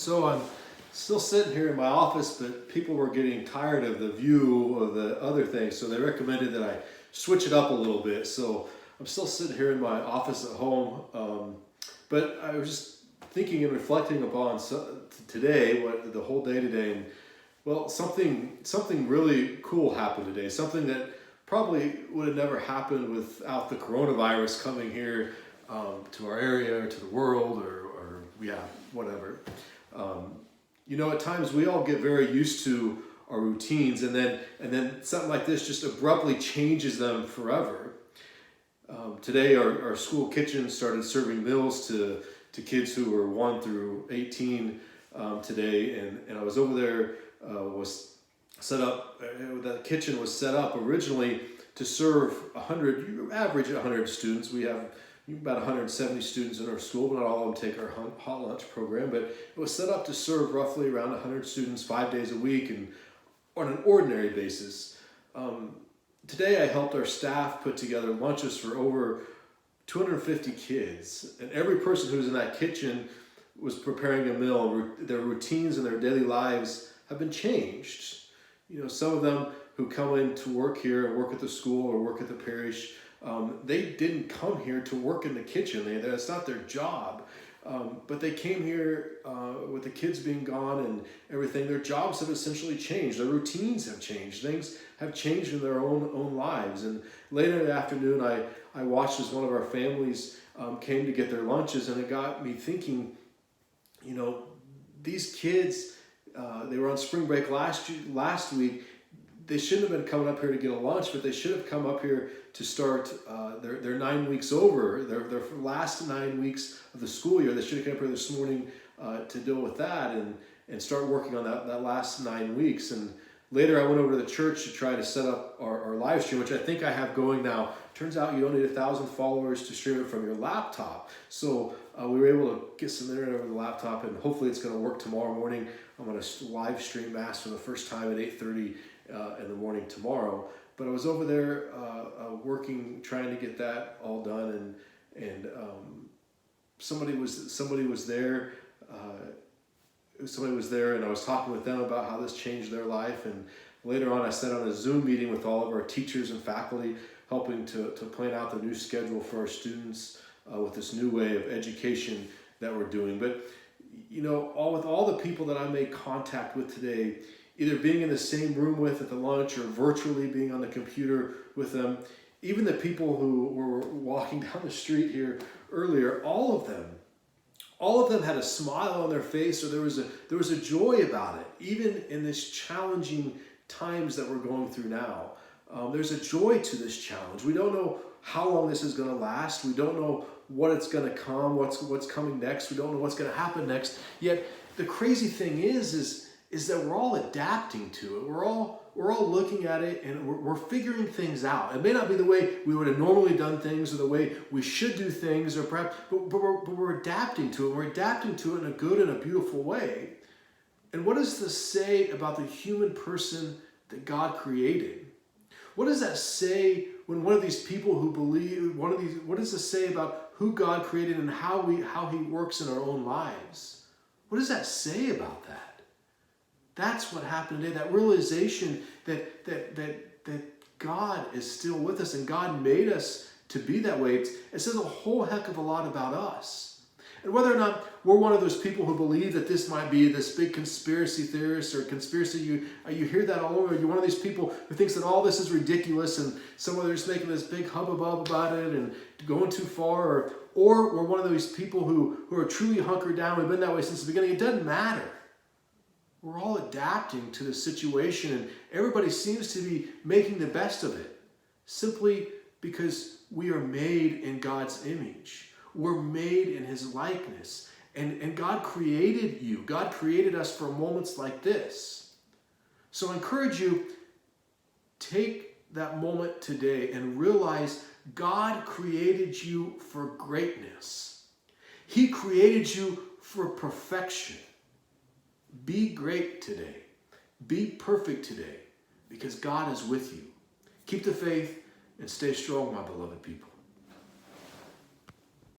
So I'm still sitting here in my office, but people were getting tired of the view of the other thing, so they recommended that I switch it up a little bit. So I'm still sitting here in my office at home, but I was just thinking and reflecting upon today, what the whole day today, and well, something really cool happened today. Something that probably would have never happened without the coronavirus coming here to our area or to the world or yeah, whatever. At times we all get very used to our routines, and then something like this just abruptly changes them forever. Today, our school kitchen started serving meals to kids who were 1 through 18 today, and I was over there. Was set up. The kitchen was set up originally to serve 100. You average 100 students. We have about 170 students in our school, but not all of them take our hot lunch program. But it was set up to serve roughly around 100 students 5 days a week and on an ordinary basis. Today I helped our staff put together lunches for over 250 kids, and every person who was in that kitchen was preparing a meal. Their routines and their daily lives have been changed. Some of them who come in to work here and work at the school or work at the parish, they didn't come here to work in the kitchen. That's not their job. But they came here with the kids being gone and everything. Their jobs have essentially changed. Their routines have changed. Things have changed in their own lives. And later in the afternoon, I watched as one of our families came to get their lunches, and it got me thinking, these kids, they were on spring break last week. They shouldn't have been coming up here to get a lunch, but they should have come up here to start their 9 weeks over, their last 9 weeks of the school year. They should have come up here this morning to deal with that and start working on that last 9 weeks. And later I went over to the church to try to set up our live stream, which I think I have going now. Turns out you don't need 1,000 followers to stream it from your laptop. So we were able to get some internet over the laptop, and hopefully it's going to work tomorrow morning. I'm going to live stream Mass for the first time at 8:30 in the morning tomorrow. But I was over there working, trying to get that all done, and somebody was there. Somebody was there, and I was talking with them about how this changed their life. And later on, I sat on a Zoom meeting with all of our teachers and faculty, helping to plan out the new schedule for our students with this new way of education that we're doing. But with all the people that I made contact with today, either being in the same room with at the lunch or virtually being on the computer with them, even the people who were walking down the street here earlier, all of them had a smile on their face, or there was a joy about it, even in this challenging times that we're going through now. There's a joy to this challenge. We don't know how long this is going to last. We don't know what it's going to come, what's coming next. We don't know what's going to happen next. Yet the crazy thing is that we're all adapting to it. We're all looking at it, and we're figuring things out. It may not be the way we would have normally done things or the way we should do things, or perhaps, but we're adapting to it. We're adapting to it in a good and a beautiful way. And what does this say about the human person that God created? What does that say when one of these people who believe, what does this say about who God created and how he works in our own lives? What does that say about that? That's what happened today, that realization that God is still with us, and God made us to be that way. It says a whole heck of a lot about us. And whether or not we're one of those people who believe that this might be this big conspiracy theorist or conspiracy, you hear that all over. You're one of these people who thinks that all this is ridiculous and someone is making this big hubbub about it and going too far, or we're one of those people who are truly hunkered down. We've been that way since the beginning. It doesn't matter. We're all adapting to the situation, and everybody seems to be making the best of it, simply because we are made in God's image. We're made in his likeness, and God created you. God created us for moments like this. So I encourage you, take that moment today and realize God created you for greatness. He created you for perfection. Be great today. Be perfect today, because God is with you. Keep the faith and stay strong, my beloved people.